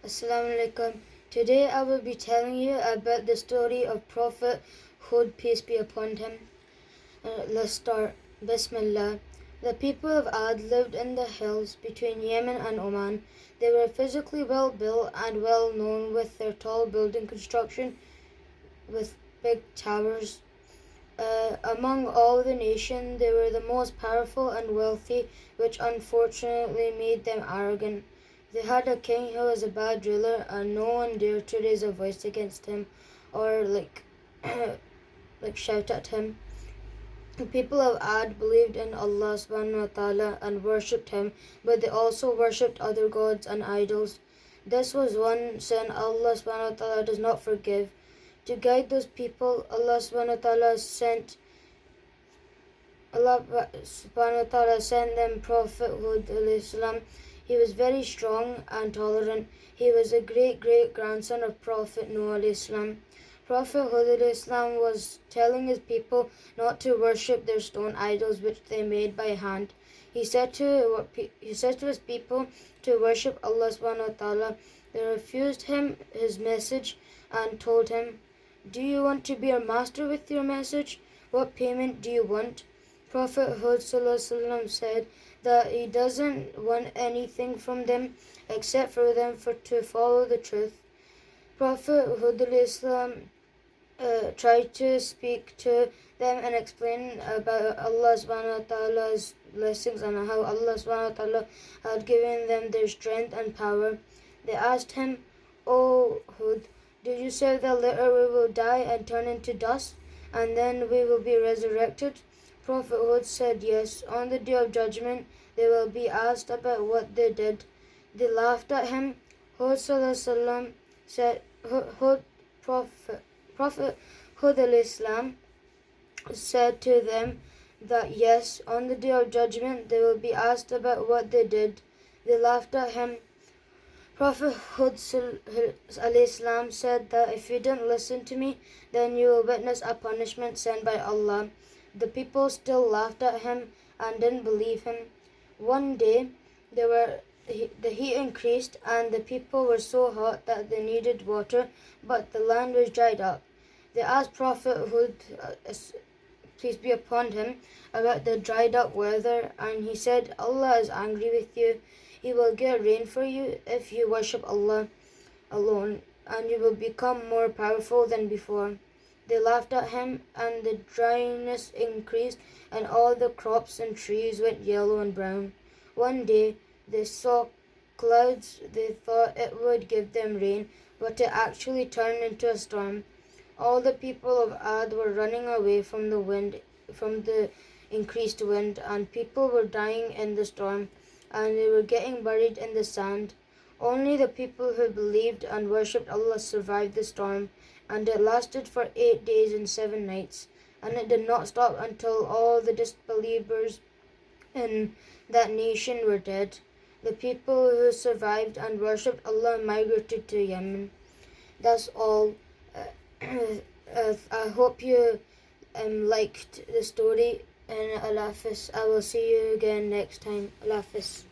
Assalamu alaikum. Today I will be telling you about the story of Prophet Hud, peace be upon him. Let's start. Bismillah. The people of Ad lived in the hills between Yemen and Oman. They were physically well built and well known with their tall building construction with big towers. Among all the nation, they were the most powerful and wealthy, which unfortunately made them arrogant. They had a king who was a bad ruler, and no one dared to raise a voice against him or shout at him. The people of Ad believed in Allah subhanahu wa ta'ala and worshipped him, but they also worshipped other gods and idols. This was one sin Allah subhanahu wa ta'ala does not forgive. To guide those people, Allah subhanahu wa ta'ala sent them Prophet Hud alayhi salam. He was very strong and tolerant. He was a great grandson of Prophet Noah alayhi salam. Prophet Hud alayhi salam was telling his people not to worship their stone idols which they made by hand. He said to his people to worship Allah subhanahu wa ta'ala. They refused him his message and told him, "Do you want to be our master with your message? What payment do you want?" Prophet Hud said that he doesn't want anything from them except for them to follow the truth. Prophet Hud tried to speak to them and explain about Allah subhanahu wa ta'ala's blessings and how Allah subhanahu wa ta'ala had given them their strength and power. They asked him, "O Hud, did you say that later we will die and turn into dust, and then we will be resurrected?" Prophet Hud said, "Yes, on the day of judgment they will be asked about what they did." They laughed at him. Hud said, Prophet Hud said to them that yes, on the day of judgment they will be asked about what they did. They laughed at him. Prophet Hud said that if you didn't listen to me, then you will witness a punishment sent by Allah. The people still laughed at him and didn't believe him. One day, the heat increased and the people were so hot that they needed water, but the land was dried up. They asked Prophet Hud, peace be upon him, about the dried up weather, and he said, "Allah is angry with you. He will get rain for you if you worship Allah alone, and you will become more powerful than before." They laughed at him, and the dryness increased, and all the crops and trees went yellow and brown. One day, they saw clouds. They thought it would give them rain, but it actually turned into a storm. All the people of Ad were running away from the increased wind, and people were dying in the storm, and they were getting buried in the sand. Only the people who believed and worshipped Allah survived the storm, and it lasted for 8 days and 7 nights, and it did not stop until all the disbelievers in that nation were dead. The people who survived and worshipped Allah migrated to Yemen. That's all. I hope you liked the story, and Allah Hafiz. I will see you again next time. Allah Hafiz.